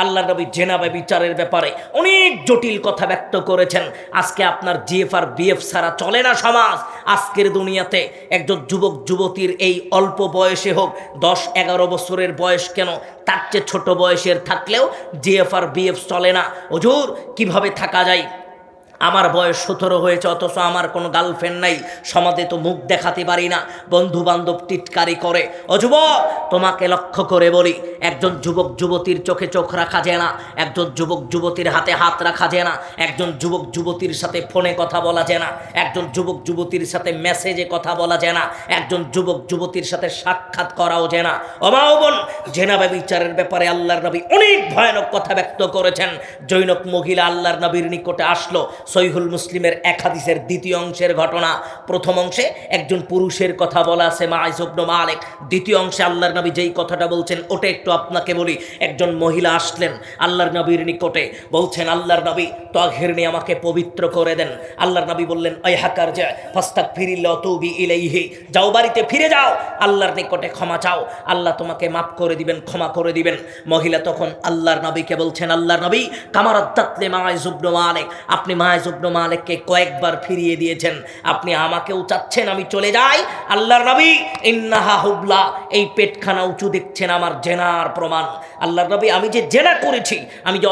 আল্লাহর নবী জেনাবে বিচারের ব্যাপারে অনেক জটিল কথা ব্যক্ত করেছেন। আজকে আপনার জিএফ আর বিএফ ছাড়া চলে না সমাজ। আজকের দুনিয়াতে একজন যুবক যুবতীর এই অল্প বয়সে হোক, 10-11 বছরের বয়স কেন, তার চেয়ে ছোট বয়সের থাকলেও জিএফ আর বিএফ চলে না। হুজুর কিভাবে থাকা যায়? আমার বয়স 17 হয়েছে, অথচ আমার কোনো গার্লফ্রেন্ড নাই, সমাজে তো মুখ দেখাতে পারি না, বন্ধু বান্ধব টিটকারি করে। ও যুবক, তোমাকে লক্ষ্য করে বলি, একজন যুবক যুবতীর চোখে চোখ রাখা যায় না, একজন যুবক যুবতীর হাতে হাত রাখা যায় না, একজন যুবক যুবতীর সাথে ফোনে কথা বলা যায় না, একজন যুবক যুবতীর সাথে মেসেজে কথা বলা যায় না, একজন যুবক যুবতীর সাথে সাক্ষাৎ করাও যায় না। ও মা ও বোন, জেনা ব্যভিচারের ব্যাপারে আল্লাহর নবী অনেক ভয়ানক কথা ব্যক্ত করেছেন। জৈনক মহিলা আল্লাহর নবীর নিকটে আসলো। সহিহুল মুসলিমের এক হাদিসের দ্বিতীয় অংশের ঘটনা। প্রথম অংশে একজন পুরুষের কথা বলা আছে, মাইস ইবনে মালিক। দ্বিতীয় অংশে আল্লাহর নবী যেই কথাটা বলছেন ওটা একটু আপনাকে বলি। একজন মহিলা আসলেন আল্লাহর নবীর নিকটে, বলছেন আল্লাহর নবী তাহিরনি, আমাকে পবিত্র করে দেন। আল্লাহর নবী বললেন আইহাকার যা ফাস্তাগফিরিল্লাহ তুবি ইলাইহি, যাও বাড়িতে ফিরে যাও, আল্লাহর নিকটে ক্ষমা চাও, আল্লাহ তোমাকে মাফ করে দিবেন, ক্ষমা করে দিবেন। মহিলা তখন আল্লাহর নবীকে বলছেন, আল্লাহর নবী কামারাত্তাতলে মাইস ইবনে মালিক, আপনি মাইস ইবনে মালিককে কয়েকবার ফিরিয়ে দিয়েছেন, আপনি আমাকেও চাচ্ছেন আমি চলে যাই? আল্লাহর নবী ইন্নাহা হুবলা, এই পেটখানা উঁচু দেখছেন আমার জেনার প্রমাণ। আল্লাহর নবী আমি যে জেনা করেছি, আমি যে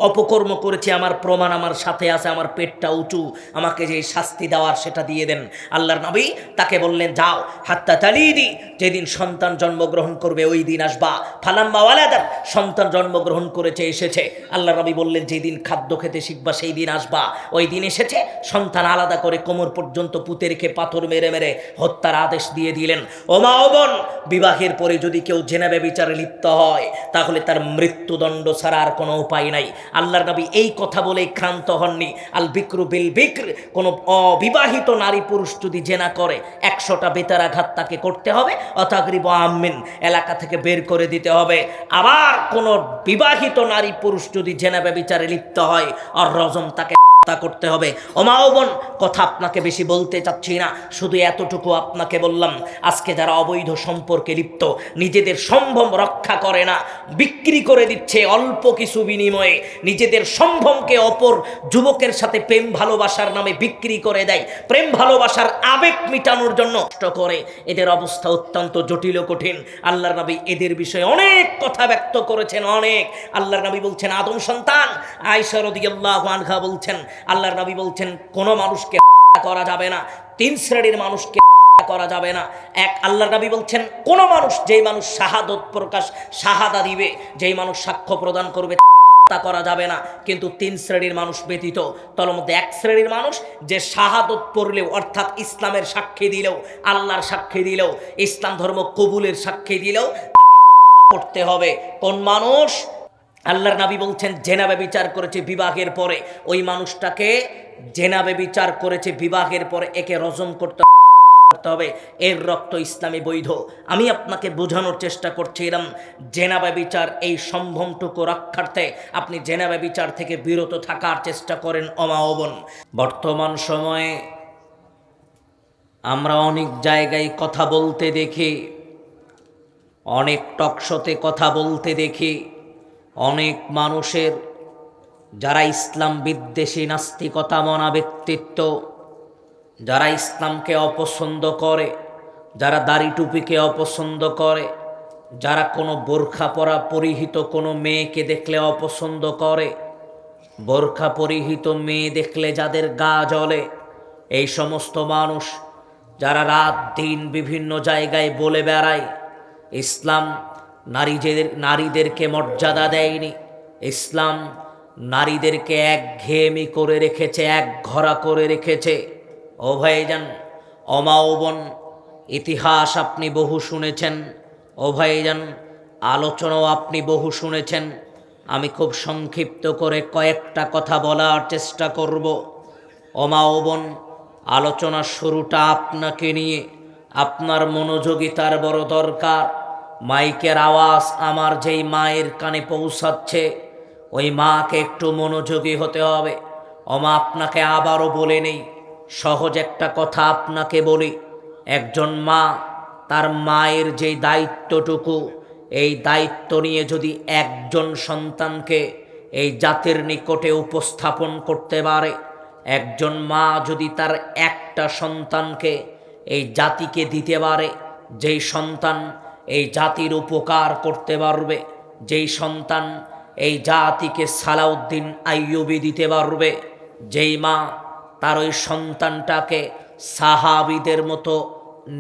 অপকর্ম করেছি, আমার প্রমাণ আমার সাথে আছে, আমার পেটটা উঁচু, আমাকে যে শাস্তি দেওয়ার সেটা দিয়ে দেন। আল্লাহর নবী তাকে বললেন যাও, হাত্তা তালিদি, যেদিন সন্তান জন্মগ্রহণ করবে ওই দিন আসবা। ফালাম্মা ওয়ালাদাত, সন্তান জন্মগ্রহণ করেছে, এসেছে। আল্লাহর নবী বললেন যেদিন খাদ্য খেতে শিখবা সেই দিন আসবা। ওই দিন এসেছে, সন্তান আলাদা করে কোমর পর্যন্ত পুঁতে রেখে পাথর মেরে মেরে হত্যার আদেশ দিয়ে দিলেন। ও মা ও বোন, বিবাহের পরে যদি কেউ জেনা ব্যভিচারে লিপ্ত হয় তাহলে তার মৃত্যুদণ্ড ছাড়া আর কোনো উপায় নাই। আল্লাহর নবী এই কথা বলেই ক্ষান্ত হননি। আল বিক্রু বিল বিক্র, কোনো অবিবাহিত নারী পুরুষ যদি জেনা করে 100টা বেতারাঘাত তাকে করতে হবে, অতাগরিব আমিন, এলাকা থেকে বের করে দিতে হবে। আবার কোনো বিবাহিত নারী পুরুষ যদি জেনা ব্যভিচারে লিপ্ত হয় আর রজম, তাকে করতে হবে। ও মা ও বোন, কথা আপনাকে বেশি বলতে চাচ্ছি না, শুধু এতটুকু আপনাকে বললাম, আজকে যারা অবৈধ সম্পর্কে লিপ্ত, নিজেদের সম্ভ্রম রক্ষা করে না, বিক্রি করে দিচ্ছে অল্প কিছু বিনিময়ে, নিজেদের সম্ভ্রমকে অপর যুবকের সাথে প্রেম ভালোবাসার নামে বিক্রি করে দেয়, প্রেম ভালোবাসার আবেগ মিটানোর জন্য নষ্ট করে, এদের অবস্থা অত্যন্ত জটিল ও কঠিন। আল্লাহর নবী এদের বিষয়ে অনেক কথা ব্যক্ত করেছেন, অনেক। আল্লাহর নবী বলছেন আদম সন্তান আয়েশা রাদিয়াল্লাহু আনহা বলছেন, আল্লাহর নবী বলছেন কোনো মানুষকে হত্যা করা যাবে না, 3 শ্রেণীর মানুষকে হত্যা করা যাবে না। এক, আল্লাহর নবী বলছেন কোনো মানুষ, যেই মানুষ শাহাদত প্রকাশ শাহাদা দিবে, যেই মানুষ সাক্ষ্য প্রদান করবে তাকে হত্যা করা যাবে না, কিন্তু 3 শ্রেণীর মানুষ ব্যতীত। তার মধ্যে 1 শ্রেণীর মানুষ যে শাহাদত পড়লেও, অর্থাৎ ইসলামের সাক্ষী দিলেও, আল্লাহর সাক্ষী দিলেও, ইসলাম ধর্ম কবুলের সাক্ষী দিলেও তাকে হত্যা করতে হবে। কোন মানুষ? আল্লাহর নবী বলছেন জেনা ব্যভিচার করেছে বিবাহের পরে, ওই মানুষটাকে জেনা ব্যভিচার করেছে বিবাহের পরে, একে রজম করতে হবে, হত্যা করতে হবে, এর রক্ত ইসলামে বৈধ। আমি আপনাকে বোঝানোর চেষ্টা করছিলাম জেনা ব্যভিচার, এই সম্ভ্রমটুকু রক্ষার্থে আপনি জেনা ব্যভিচার থেকে বিরত থাকার চেষ্টা করেন। ওমা ও বোন, বর্তমান সময়ে আমরা অনেক জায়গায় কথা বলতে দেখি, অনেক টকশোতে কথা বলতে দেখি, অনেক মানুষের যারা ইসলাম বিদ্বেষী নাস্তিকতা মনা ব্যক্তিত্ব, যারা ইসলামকে অপছন্দ করে, যারা দাড়ি টুপিকে অপছন্দ করে, যারা কোনো বোরখা পরা পরিহিত কোনো মেয়েকে দেখলে অপছন্দ করে, বোরখা পরিহিত মেয়ে দেখলে যাদের গা জ্বলে, এই সমস্ত মানুষ যারা রাত দিন বিভিন্ন জায়গায় বলে বেড়ায় ইসলাম নারীদেরকে মর্যাদা দেয়নি, ইসলাম নারীদেরকে একঘেয়েমি করে রেখেছে, একঘরা করে রেখেছে। ও ভাইজান, ও মা ও বোন, ইতিহাস আপনি বহু শুনেছেন, ও ভাইজান আলোচনাও আপনি বহু শুনেছেন। আমি খুব সংক্ষিপ্ত করে কয়েকটা কথা বলার চেষ্টা করব। ও মা ও বোন, আলোচনার শুরুটা আপনাকে নিয়ে, আপনার মনোযোগিতার বড় দরকার। মাইকের আওয়াজ আমার যেই মায়ের কানে পৌঁছাচ্ছে, ওই মাকে একটু মনোযোগী হতে হবে। ও মা, আপনাকে আবারও বলে নেই, সহজ একটা কথা আপনাকে বলি, একজন মা তার মায়ের যে দায়িত্বটুকু এই দায়িত্ব নিয়ে যদি একজন সন্তানকে এই জাতির নিকটে উপস্থাপন করতে পারে, একজন মা যদি তার একটা সন্তানকে এই জাতিকে দিতে পারে, যেই সন্তান এই জাতির উপকার করতে পারবে, যেই সন্তান এই জাতিকে সালাউদ্দিন আইয়ুবী দিতে পারবে, যেই মা তার ওই সন্তানটাকে সাহাবীদের মতো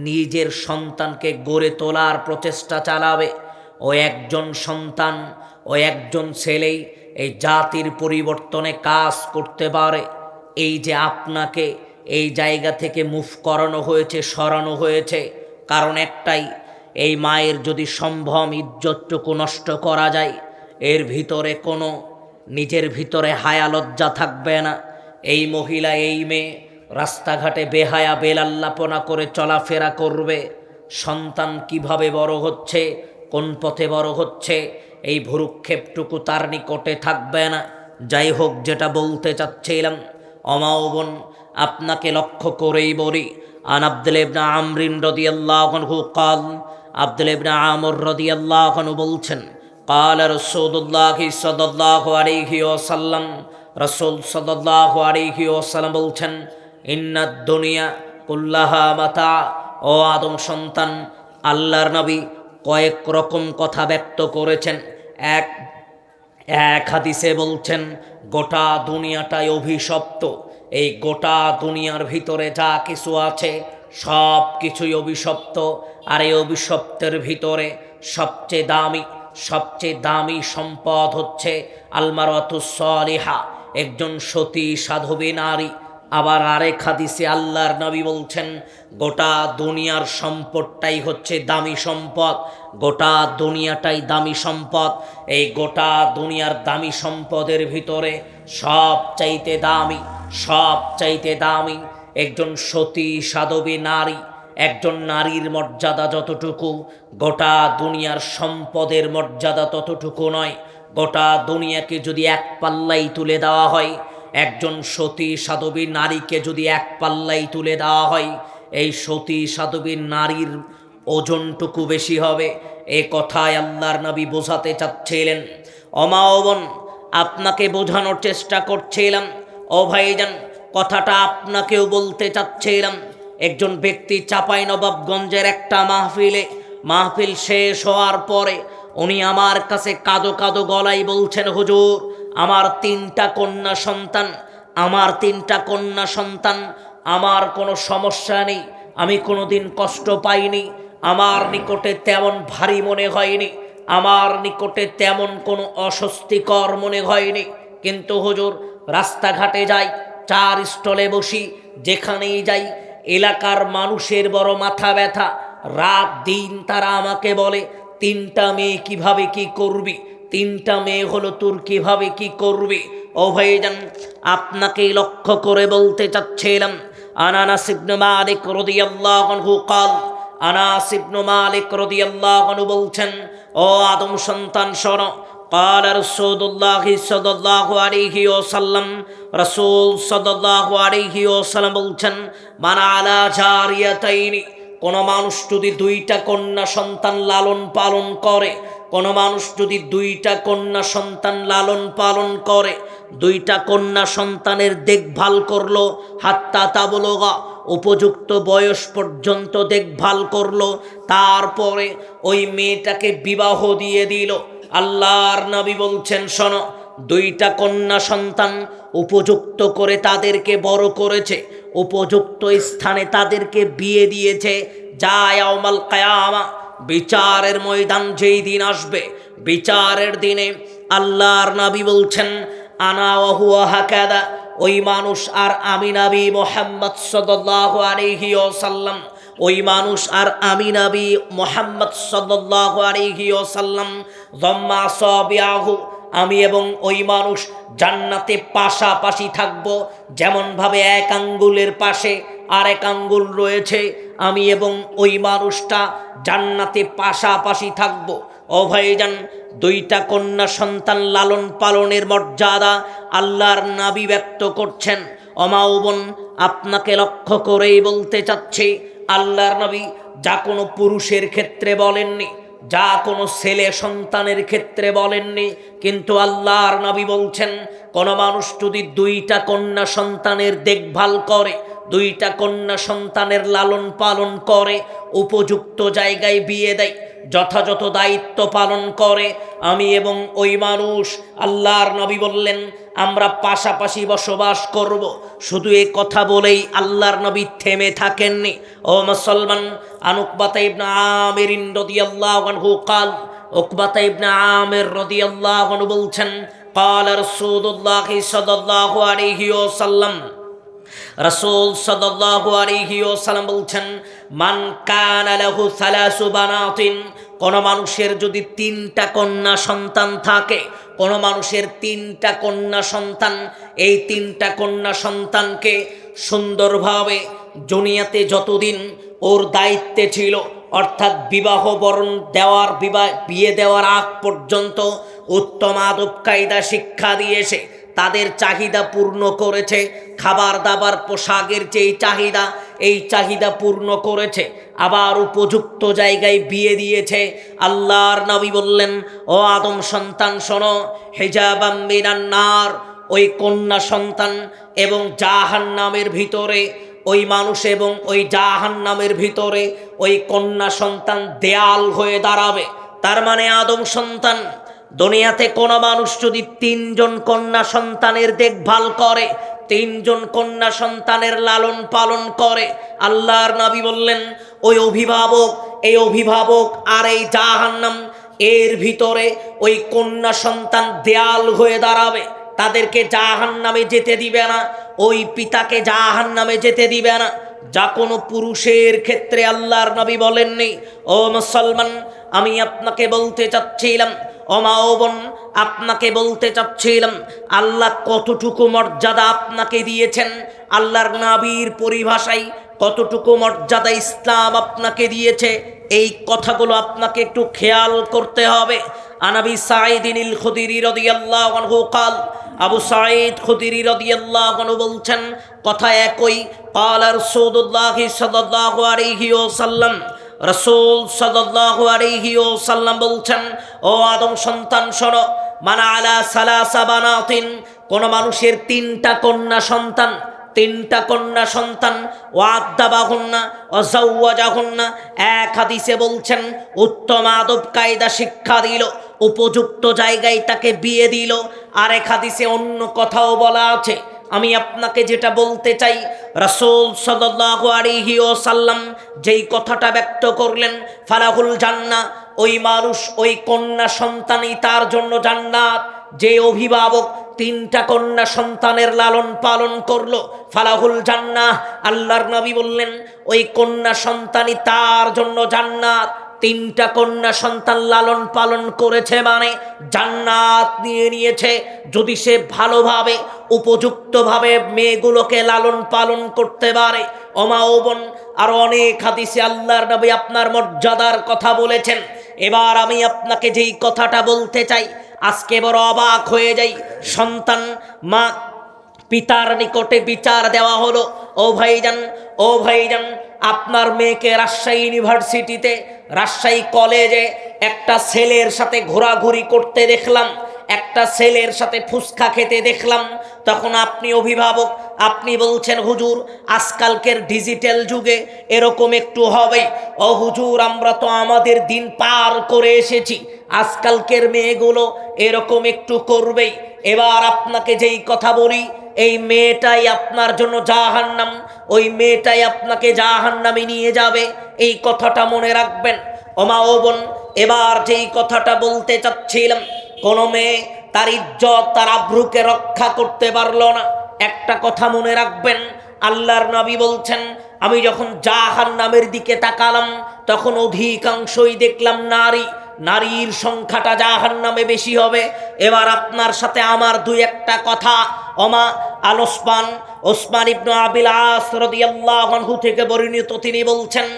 নিজের সন্তানকে গড়ে তোলার প্রচেষ্টা চালাবে, ও একজন সন্তান, ও একজন ছেলেই এই জাতির পরিবর্তনে কাজ করতে পারে। এই যে আপনাকে এই জায়গা থেকে মুভ করানো হয়েছে, সরানো হয়েছে, কারণ একটাই, এই মায়ের যদি সম্ভ্রম ইজ্জতটুকু নষ্ট করা যায়, এর ভিতরে কোনো নিজের ভিতরে হায়া লজ্জা থাকবে না। এই মহিলা, এই মেয়ে রাস্তাঘাটে বেহায়া বেলাল্লাপনা করে চলাফেরা করবে। সন্তান কিভাবে বড় হচ্ছে, কোন পথে বড় হচ্ছে, এই ভুরুক্ষেপটুকু তার নিকটে থাকবে না। যাই হোক, যেটা বলতে চাচ্ছিলাম, অমাওবন আপনাকে লক্ষ্য করেই বলি, আন আব্দুল্লাহ ইবনে আমর রাদিয়াল্লাহু আনহু قال, আব্দুল্লাহ ইবনে আমর রাদিয়াল্লাহু আনহু বলছেন, قال রাসূলুল্লাহ সাল্লাল্লাহু আলাইহি ওয়াসাল্লাম, রাসূল সাল্লাল্লাহু আলাইহি ওয়াসাল্লাম বলছেন, ইন্নাদ দুনিয়া কুল্লাহা মাতা। ও আদম সন্তান, আল্লাহর নবী কয়েক রকম কথা ব্যক্ত করেছেন। এক হাদিসে বলছেন গোটা দুনিয়াটাই অভিশপ্ত। এই গোটা দুনিয়ার ভিতরে যা কিছু আছে সব কিছুই অভিশপ্ত। আর এই অভিশপ্তের ভিতরে সবচেয়ে দামি সম্পদ হচ্ছে আলমারাতুস সালিহা, একজন সতী সাধবী নারী। আবার আরেক হাদিসে আল্লাহর নবী বলছেন গোটা দুনিয়ার সম্পদটাই হচ্ছে দামি সম্পদ, গোটা দুনিয়াটাই দামি সম্পদ। এই গোটা দুনিয়ার দামি সম্পদের ভিতরে সবচাইতে দামি একজন সতী সাধবী নারী। একজন নারীর মর্যাদা যতটুকু, গোটা দুনিয়ার সম্পদের মর্যাদা ততটুকু নয়। গোটা দুনিয়াকে যদি এক পাল্লাই তুলে দেওয়া হয়, একজন সতী সাধবী নারীকে যদি এক পাল্লাই তুলে দেওয়া হয়, এই সতী সাধবী নারীর ওজনটুকু বেশি হবে। এ কথায় আল্লাহর নবী বোঝাতে চাচ্ছিলেন। অমাওবন আপনাকে বোঝানোর চেষ্টা করছিলাম। ও ভাইজান, কথাটা আপনাকেও বলতে চাচ্ছিলাম। একজন ব্যক্তি চাঁপাইনবাবগঞ্জের একটা মাহফিল শেষ হওয়ার পরে উনি আমার কাছে কাঁদো কাঁদো গলায় বলছেন, হুজুর, আমার তিনটা কন্যা সন্তান, আমার কোনো সমস্যা নেই, আমি কোনোদিন কষ্ট পাইনি, আমার নিকটে তেমন ভারী মনে হয়নি, আমার নিকটে তেমন কোনো অস্বস্তিকর মনে হয়নি। কিন্তু হুজুর, রাস্তাঘাটে যাই, চার স্টলে বসি, যেখানেই যাই, এলাকার মানুষের বড় মাথা ব্যথা। রাত দিন তারা আমাকে বলে, তিনটা মেয়ে কিভাবে কি করবি, তিনটা মেয়ে হলো তোর, কিভাবে কি করবি। ও ভাইজান, আপনাকেই লক্ষ্য করে বলতে চাচ্ছিলাম, আনাস ইবনে মালিক রাদিয়াল্লাহু আনহু قال, আনাস ইবনে মালিক রাদিয়াল্লাহু আনহু বলছেন, ও আদম সন্তান শোনো, قال রাসূলুল্লাহ সাল্লাল্লাহু আলাইহি ওয়াসাল্লাম, রাসূল সাল্লাল্লাহু আলাইহি ওয়াসাল্লাম বলছেন, মান আলা জারিয়াতাইনি, কোন মানুষ যদি দুইটা কন্যা সন্তান লালন পালন করে, কোন মানুষ যদি দুইটা কন্যা সন্তান লালন পালন করে, দুইটা কন্যা সন্তানের দেখভাল করলো, হাত্তা তাবলুগা, উপযুক্ত বয়স পর্যন্ত দেখভাল করলো, তারপরে ওই মেয়েটাকে বিবাহ দিয়ে দিল। আল্লাহর নবী বলছেন, শোনো, দুইটা কন্যা সন্তান উপযুক্ত করে তাদেরকে বড় করেছে, উপযুক্ত স্থানে তাদেরকে বিয়ে দিয়েছে। যা ইয়াউমাল কিয়ামা, বিচারের ময়দান যেই দিন আসবে, বিচারের দিনে আল্লাহর নবী বলছেন, আনা ওয়া হুয়া হাকাদা, ওই মানুষ আর আমি নবী মুহাম্মদ সাল্লাল্লাহু আলাইহি ওয়াসাল্লাম, ওই মানুষ আর আমি নবী মুহাম্মদ সাল্লাল্লাহু আলাইহি ওয়াসাল্লাম, যাম্মা আসাবিয়াহু, আমি এবং ওই মানুষ জান্নাতে পাশাপাশি থাকব। যেমনভাবে এক আঙ্গুলের পাশে আর এক আঙ্গুল রয়েছে, আমি এবং ওই মানুষটা জান্নাতে পাশাপাশি থাকব। ও ভাইজান, দুইটা কন্যা সন্তান লালন পালনের মর্যাদা আল্লাহর নবী ব্যক্ত করছেন। অমাওবন আপনাকে লক্ষ্য করেই বলতে চাচ্ছি, আল্লাহর নবী যা কোনো পুরুষের ক্ষেত্রে বলেননি, যা কোনো ছেলে সন্তানের ক্ষেত্রে বলেননি, কিন্তু আল্লাহর নবী বলছেন কোনো মানুষ যদি দুইটা কন্যা সন্তানের দেখভাল করে, দুইটা কন্যা সন্তানের লালন পালন করে, উপযুক্ত জায়গায় বিয়ে দেয়, যথাযথ দায়িত্ব পালন করে, আমি এবং ওই মানুষ, আল্লাহর নবী বললেন, আমরা পাশাপাশি বসবাস করব। শুধু এই কথা বলেই আল্লাহর নবী থেমে থাকেননি। ও মুসলমান, উকবাতা ইবনে আমির রাদিয়াল্লাহু আনহু قال, উকবাতা ইবনে আমির রাদিয়াল্লাহু আনহু বলছেন, قال রাসূলুল্লাহ সাল্লাল্লাহু আলাইহি ওয়াসাল্লাম, রাসূল সাল্লাল্লাহু আলাইহি ওয়াসাল্লাম বলছেন, মান কানা লাহু সালাসু বানাতিন, কোন মানুষের যদি তিনটা কন্যা সন্তান থাকে, কোন মানুষের তিনটা কন্যা সন্তান, এই তিনটা কন্যা সন্তানকে সুন্দরভাবে দুনিয়াতে যতদিন ওর দায়িত্বে ছিল, অর্থাৎ বিবাহ বরণ দেওয়ার বিয়ে দেওয়ার আগ পর্যন্ত উত্তম আদব কায়দা শিক্ষা দিয়েছে, তাদের চাহিদা পূর্ণ করেছে, খাবার দাবার পোশাকের যেই চাহিদা, এই চাহিদা পূর্ণ করেছে, আবার উপযুক্ত জায়গায় বিয়ে দিয়েছে। আল্লাহর নবী বললেন, ও আদম সন্তান শোনো, হিজাবাম মিনান নার, ওই কন্যা সন্তান এবং জাহান্নামের ভিতরে, ওই মানুষ এবং ওই জাহান্নামের ভিতরে ওই কন্যা সন্তান দেয়াল হয়ে দাঁড়াবে। তার মানে আদম সন্তান, দুনিয়াতে কোনো মানুষ যদি তিনজন কন্যা সন্তানের দেখভাল করে, তিনজন কন্যা সন্তানের লালন পালন করে, আল্লাহর নবী বললেন ওই অভিভাবক, এই অভিভাবক আর এই জাহান্নাম, এর ভিতরে ওই কন্যা সন্তান দেয়াল হয়ে দাঁড়াবে, তাদেরকে জাহান্নামে যেতে দিবে না, ওই পিতাকে জাহান্নামে যেতে দিবে না। যা কোনো পুরুষের ক্ষেত্রে আল্লাহর নবী বলেননি। ও মুসলমান, আমি আপনাকে বলতে চাচ্ছিলাম, ও মা ও বোন, আপনাকে বলতে চাচ্ছিলাম, আল্লাহ কতটুকু মর্যাদা আপনাকে দিয়েছেন, আল্লাহর নবীর পরিভাষায় কতটুকু মর্যাদা ইসলাম আপনাকে দিয়েছে, এই কথাগুলো আপনাকে একটু খেয়াল করতে হবে। আনাবি সাঈদিনিল খুদরি রাদিয়াল্লাহু আনহু قال, আবু সাঈদ খুদরি রাদিয়াল্লাহু আনহু বলছেন, কথা একই, قال রাসূলুল্লাহ সাল্লাল্লাহু আলাইহি ওয়াসাল্লাম, রাসূল সাল্লাল্লাহু আলাইহি ওয়াসাল্লাম বলছেন, ও আদম সন্তান শোনো, মানা আলা সালাসা বানাতিন, কোন মানুষের তিনটা কন্যা সন্তান, তিনটা কন্যা সন্তান, ওয়াদ্দাবাহুন্না ওয়াজাওয়াজাহুন্না, এক হাদিসে বলছেন উত্তম আদব কায়দা শিক্ষা দিল, উপযুক্ত জায়গায় তাকে বিয়ে দিল, আর এক হাদিসে অন্য কথাও বলা আছে। আমি আপনাকে যেটা বলতে চাই, রাসূল সাল্লাল্লাহু আলাইহি ওয়াসাল্লাম যেই কথাটা ব্যক্ত করলেন, ফালাহুল জান্নাহ, ওই মানুষ, ওই কন্যা সন্তানই তার জন্য জান্নাত। যে অভিভাবক তিনটা কন্যা সন্তানের লালন পালন করলো, ফালাহুল জান্নাহ, আল্লাহর নবী বললেন ওই কন্যা সন্তানই তার জন্য জান্নাত। তিনটা কন্যা সন্তান লালন পালন করেছে মানে জান্নাত নিয়ে নিয়েছে, যদি সে ভালোভাবে উপযুক্তভাবে মেয়েগুলোকে লালন পালন করতে পারে। ওমা ও বোন, আরো অনেক হাদিসে আল্লাহর নবী আপনার মর্যাদার কথা বলেছেন। এবার আমি আপনাকে যেই কথাটা বলতে চাই, আজকে বড় অবাক হয়ে যাই, সন্তান মা পিতার নিকটে বিচার দেওয়া হলো, ও ভাইজান, ও ভাইজান, আপনার মেয়েকে রাজশাহী ইউনিভার্সিটিতে, রাজশাহী কলেজে একটা ছেলের সাথে ঘোরাঘুরি করতে দেখলাম, একটা ছেলের সাথে ফুচকা খেতে দেখলাম। তখন আপনি অভিভাবক, আপনি বলছেন, হুজুর আজকালকের ডিজিটাল যুগে এরকম একটু হবে। ও হুজুর, আমরা তো আমাদের দিন পার করে এসেছি, আজকালকের মেয়েগুলো এরকম একটু করবেই। এবার আপনাকে যেই কথা বলি, এই মেয়েটাই আপনার জন্য জাহান্নাম, ওই মেয়েটাই আপনাকে জাহান্নামে নিয়ে যাবে, এই কথাটা মনে রাখবেন। ওমা ও বোন, এবার যেই কথাটা বলতে চাচ্ছিলাম, কোন মেয়ে তার ইজ্জত, তার আব্রুকে রক্ষা করতে পারলো না, একটা কথা মনে রাখবেন, আল্লাহর নবী বলছেন, আমি যখন জাহান্নামের দিকে তাকালাম, তখন অধিকাংশই দেখলাম নারী, নারীর সংখ্যাটা জাহান্নামে বেশি হবে। এবার আপনার সাথে আমার দুই একটা কথা, ওমা আল ওসমান ইবনে আবিল আস রাদিয়াল্লাহু আনহু থেকে বর্ণিত, তিনি বলছেন,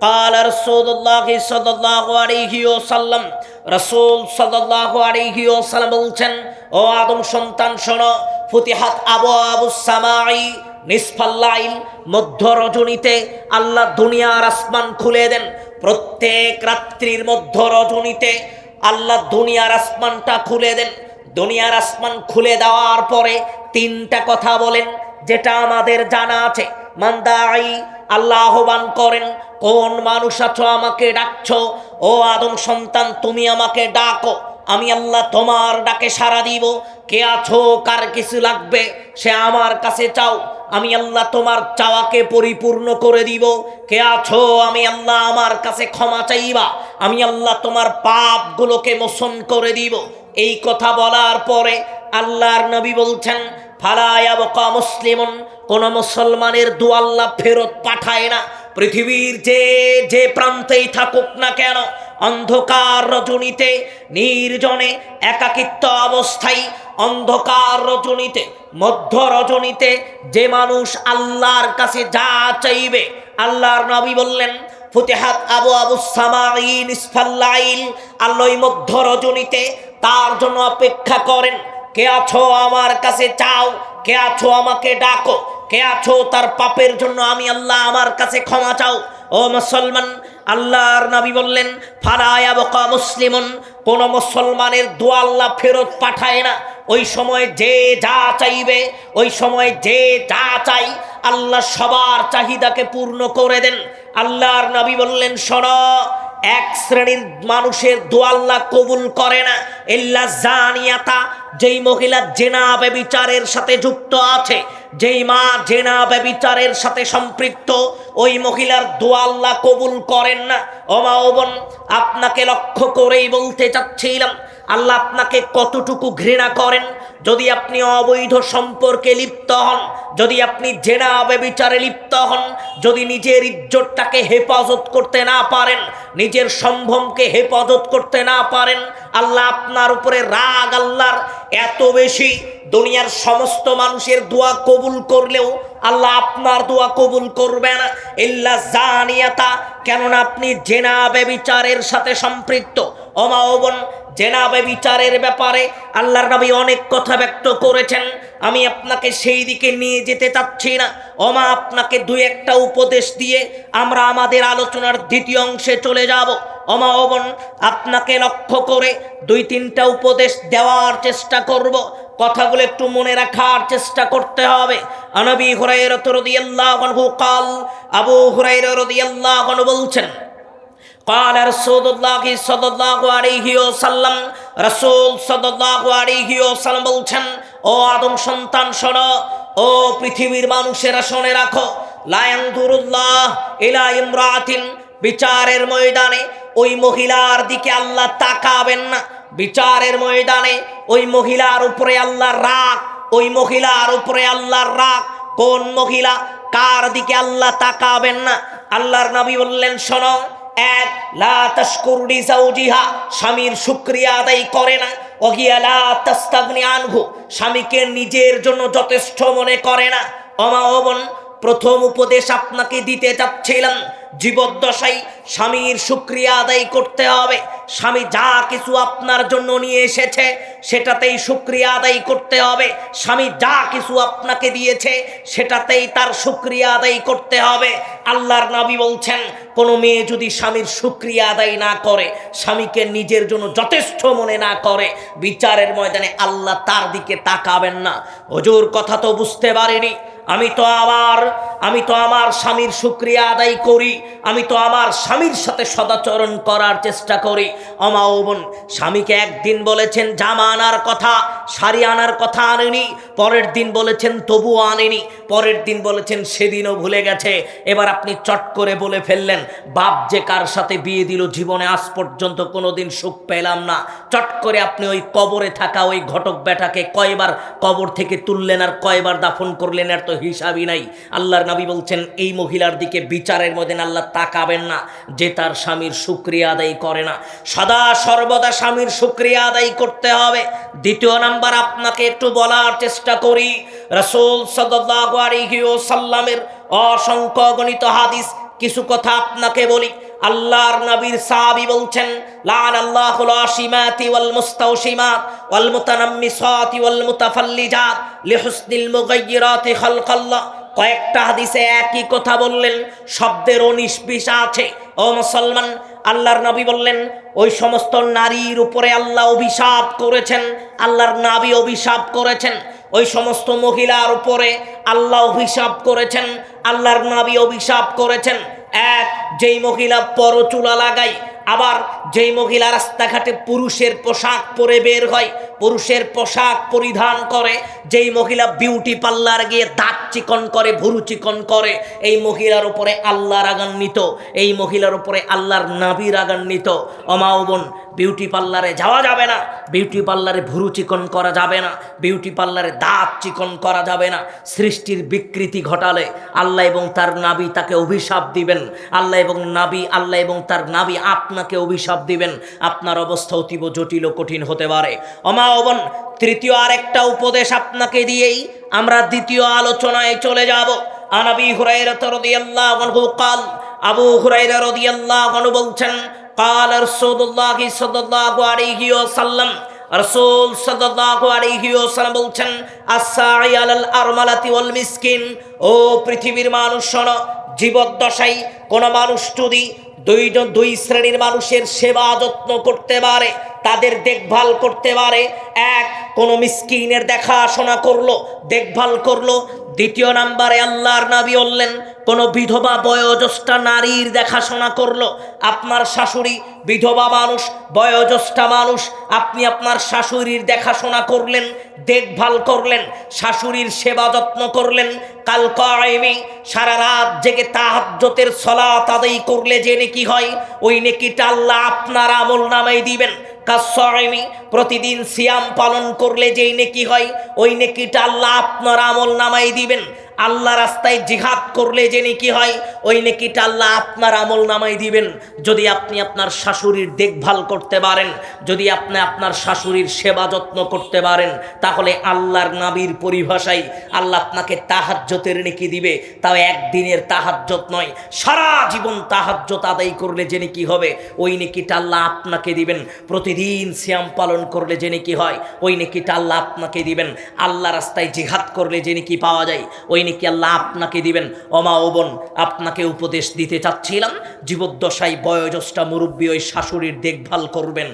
قال رسول الله صلى الله عليه وسلم, রাসূল সাল্লাল্লাহু আলাইহি ওয়াসাল্লাম বলছেন, ও আদম সন্তান শোনো, ফুতিহাত আবওয়াবুস সামাই নিসফাল লাইল, মধ্য রজনীতে আল্লাহ দুনিয়ার আসমান খুলে দেন, প্রত্যেক রাত্রির মধ্য রজনীতে আল্লাহ দুনিয়ার আসমানটা খুলে দেন। দুনিয়ার আসমান খুলে দেওয়ার পরে তিনটা কথা বলেন, যেটা আমাদের জানা আছে। মান্দাই, আল্লাহ আহ্বান করেন, কোন মানুষ আছো আমাকে ডাকছো? ও আদম সন্তান, তুমি আমাকে ডাকো, আমি আল্লাহ তোমার ডাকে সাড়া দিব। কে আছো, কার কিছু লাগবে, সে আমার কাছে চাও, আমি আল্লাহ তোমার চাওয়াকে পরিপূর্ণ করে দিব। কে আছো, আমি আল্লাহ আমার কাছে ক্ষমা চাইবা, আমি আল্লাহ তোমার পাপগুলোকে মোচন করে দিব। এই কথা বলার পরে আল্লাহর নবী বলছেন, ফালা ইয়াবকা মুসলিমুন, কোন মুসলমানের দোয়া আল্লাহ ফেরত পাঠায় না। পৃথিবীর যে প্রান্তেই থাকুক না কেন, অন্ধকার রজনীতে, নির্জনে, একাকিত্ব অবস্থায়, অন্ধকার রজনীতে, মধ্য রজনীতে যে মানুষ আল্লাহর কাছে যা চাইবে, আল্লাহর নবী বললেন, ফুতিহাত আবওয়াবুস সামাই নিসফাল লাইল, আল্লাহ মধ্য রজনীতে তার জন্য অপেক্ষা করেন। কে আছো আমার কাছে চাও, কে আছো আমাকে ডাকো, কে আছো তার পাপের জন্য আমি আল্লাহ আমার কাছে ক্ষমা চাও। ও মুসলমান, আল্লাহর নবী বললেন, ফালা ইয়াবকা মুসলিমুন, কোন মুসলমানের দোয়া আল্লাহ ফেরত পাঠায় না। ওই সময় যে যা চাইবে, ওই সময় যে যা চাই, আল্লাহ সবার চাহিদাকে পূর্ণ করে দেন। আল্লাহর নবী বললেন, শোনো, এক শ্রেণীর মানুষের দোয়া আল্লাহ কবুল করে না, ইল্লা জানিয়াতা, যেই মহিলা জেনা ব্যভিচারের সাথে যুক্ত আছে, যেই মা জেনা ব্যভিচারের সাথে সম্পৃক্ত, ওই মহিলার দোয়া আল্লাহ কবুল করেন না। ও মা ও বোন, আপনাকে লক্ষ্য করেই বলতে চাচ্ছিলাম, আল্লাহ আপনাকে কতটুকু ঘৃণা করেন। যদি আপনি অবৈধ সম্পর্কে লিপ্ত হন, যদি আপনি জেনা ব্যভিচারে লিপ্ত হন, যদি নিজের ইজ্জতটাকে হেফাজত করতে না পারেন, নিজের সম্ভ্রমকে হেফাজত করতে না পারেন, আল্লাহ আপনার উপরে রাগ আল্লাহর এত বেশি, দুনিয়ার সমস্ত মানুষের দোয়া কবুল করলেও আল্লাহ আপনার দোয়া কবুল করবে না, ইল্লা জানিয়াতা, কেননা আপনি জেনা ব্যভিচারের সাথে সম্পৃক্ত। ও মা ও বোন, জেনা ব্যভিচারের ব্যাপারে আল্লাহর নবী অনেক কথা ব্যক্ত করেছেন, আমি আপনাকে সেই দিকে নিয়ে যেতে চাচ্ছি না। ও মা, আপনাকে দুই একটা উপদেশ দিয়ে আমরা আমাদের আলোচনার দ্বিতীয় অংশে চলে যাব। ও মা ও বোন, আপনাকে লক্ষ্য করে দুই তিনটা উপদেশ দেওয়ার চেষ্টা করব, কথাগুলো একটু মনে রাখার চেষ্টা করতে হবে। নবী হুরায়রা রাদিয়াল্লাহু আনহু قال, আবু হুরায়রা রাদিয়াল্লাহু আনহু বলছেন, قال رسول الله صلى الله عليه وسلم, রাসূল সাল্লাল্লাহু আলাইহি ওয়াসাল্লাম বলছেন, ও আদম সন্তান শোনো, ও পৃথিবীর মানুষেরা শুনে রাখো, লা ইয়ানজুরুল্লাহ ইলা ইমরাতিন, বিচারের ময়দানে ওই মহিলার দিকে আল্লাহ তাকাবেন না। বিচারের ময়দানে ওই মহিলার উপরে আল্লাহর রাগ, ওই মহিলার উপরে আল্লাহর রাগ। কোন মহিলা, কার দিকে আল্লাহ তাকাবেন না? আল্লাহর নবী বললেন, শোনো, এক, লা তাশকুরু লিজাওজিহা, স্বামীর শুকরিয়া আদায় করে না। ওহিয়া লা তাস্তাগনি আনহু, স্বামীকে নিজের জন্য যথেষ্ট মনে করে না। ও মা ও বোন, প্রথম উপদেশ আপনাকে দিতে চাচ্ছিলাম, জীবদ্দশায় স্বামীর শুকরিয়া আদায় করতে হবে। স্বামী যা কিছু আপনার জন্য নিয়ে এসেছে সেটাতেই শুকরিয়া আদায় করতে হবে। স্বামী যা কিছু আপনাকে দিয়েছে সেটাতেই তার শুকরিয়া আদায় করতে হবে। আল্লাহর নবী বলছেন, কোনো মেয়ে যদি স্বামীর শুকরিয়া আদায় না করে, স্বামীকে নিজের জন্য যথেষ্ট মনে না করে, বিচারের ময়দানে আল্লাহ তার দিকে তাকাবেন না। হুজুর, কথা তো বুঝতে পারিনি। আমি তো আমার স্বামীর শুকরিয়া আদায় করি, আমি তো আমার স্বামীর সাথে সদাচরণ করার চেষ্টা করি। আমা ও বোন, স্বামীকে একদিন বলেছেন জামা আনার কথা, শাড়ি আনার কথা আনেনি, পরের দিন বলেছেন তবুও আনেনি, পরের দিন বলেছেন সেদিনও ভুলে গেছে। এবার আপনি চট করে বলে ফেললেন, বাপ যে কার সাথে বিয়ে দিল জীবনে আজ পর্যন্ত কোনোদিন সুখ পেলাম না। চট করে আপনি ওই কবরে থাকা ওই ঘটক বেটাকে কয়বার কবর থেকে তুললেন আর কয়বার দাফন করলেন, আর তো হিসাবই নাই। আল্লাহর নবী বলছেন, এই মহিলার দিকে বিচারের মধ্যে আল্লাহ তাকাবেন না যে তার স্বামীর শুকরিয়া আদায় করে না। সদা সর্বদা স্বামীর শুকরিয়া আদায় করতে হবে। দ্বিতীয় নাম্বার আপনাকে একটু বলার চেষ্টা করি, রাসূল সাল্লাল্লাহু আলাইহি ওয়াসাল্লামের অসংখ্য গণিত হাদিস, কিছু কথা আপনাকে বলি। আল্লাহর নবীর সাহাবী বলছেন, লানাল্লাহুল আশিমাতি ওয়াল মুস্তাওশিমাত ওয়াল মুতানাম্মিসাতি ওয়াল মুতাফাল্লিজাত লিহুসনিল মুগায়্যিরাতি খালকাল্লাহ। কয়েকটা হাদিসে একই কথা বললেন, শব্দের 19-20 আছে। ও মুসলমান, আল্লাহর নবী বললেন ওই সমস্ত নারীর উপরে আল্লাহ অভিশাপ করেছেন, আল্লাহর নবী অভিশাপ করেছেন। ওই সমস্ত মহিলার উপরে আল্লাহ অভিশাপ করেছেন, আল্লাহর নবী অভিশাপ করেছেন। এক, যেই মহিলা পরচুলা লাগায়, আবার যেই মহিলা রাস্তাঘাটে পুরুষের পোশাক পরে বের হয়, পুরুষের পোশাক পরিধান করে, যেই মহিলা বিউটি পার্লার গিয়ে দাঁত চিকন করে, ভুরু চিকন করে, এই মহিলার উপরে আল্লাহ রাগান্বিত, এই মহিলার উপরে আল্লাহর নবী রাগান্বিত। ওমা ও বোন, বিউটি পার্লারে যাওয়া যাবে না, বিউটি পার্লারে ভুরু চিকন করা যাবে না, বিউটি পার্লারে দাঁত চিকন করা যাবে না। সৃষ্টির বিকৃতি ঘটালে আল্লাহ এবং তার নবী তাকে অভিশাপ দিবেন, আল্লাহ এবং তার নবী আপনাকে অভিশাপ দিবেন। আপনার অবস্থা অতীব জটিল ও কঠিন হতে পারে। ওমা ও বোন, তৃতীয় আরেকটা উপদেশ আপনাকে দিয়েই আমরা দ্বিতীয় আলোচনায় চলে যাব। আনাবি হুরায়রা রাদিয়াল্লাহু আনহু قال, আবু হুরায়রা রাদিয়াল্লাহু আনহু বলছেন, قال رسول الله صلى الله عليه وسلم, রাসূল সাল্লাল্লাহু আলাইহি ওয়াসাল্লাম বলছেন, আস-সাঈ আলাল আরমালাতি ওয়াল মিসকিন, ও পৃথিবীর মানুষ শোনো, জীবদ্দশায় কোন মানুষ যদি দুই শ্রেণীর মানুষের সেবা যত্ন করতে পারে, তাদের দেখভাল করতে পারে। এক, কোন মিসকিনের দেখাশোনা করলো, দেখভাল করলো। দ্বিতীয় নাম্বারে আল্লাহর নবী বললেন, কোন বিধবা বয়োজ্যেষ্ঠা নারীর দেখাশোনা করলো। আপনার শাশুড়ি বিধবা মানুষ, বয়োজ্যেষ্ঠা মানুষ, আপনি আপনার শাশুড়ির দেখাশোনা করলেন, দেখভাল করলেন, শাশুড়ির সেবা যত্ন করলেন। কাল কায়েমি, সারা রাত জেগে তাহাজ্জুদের সালাত আদায় করলে যে নেকি হয়, ওই নেকিটা আল্লাহ আপনার আমল নামায় দিবেন। কাসসাইমি, প্রতিদিন সিয়াম পালন করলে যেই নেকি হয়, ওই নেকিটা আল্লাহ আপনার আমল নামায় দিবেন। আল্লাহ রাস্তায় জিহাদ করলে যে নেকি হয়, ওই নেকিটা আল্লাহ আপনার আমল নামায় দিবেন। যদি আপনি আপনার শাশুড়ির দেখভাল করতে পারেন, যদি আপনি আপনার শাশুড়ির সেবা যত্ন করতে পারেন, তাহলে আল্লাহর নবীর পরিভাষায় আল্লাহ আপনাকে তাহাজ্জুদের নেকি দিবে। তাও একদিনের তাহাজ্জুদ নয়, সারা জীবন তাহাজ্জুদ আদায় করলে যে নেকি হবে, ওই নেকিটা আল্লাহ আপনাকে দিবেন। প্রতিদিন সিয়াম পালন করলে যে নেকি হয়, ওই নেকিটা আল্লাহ আপনাকে দিবেন। আল্লাহ রাস্তায় জিহাদ করলে যে নেকি পাওয়া যায়, ওই নেকি আল্লাহ আপনাকে দিবেন। ওমা ও বোন, আপনাকে উপদেশ দিতে চাচ্ছিলাম, জীবদ্দশায় বয়োজ্যেষ্ঠা মুরব্বী ওই শাশুড়ির দেখভাল করবেন,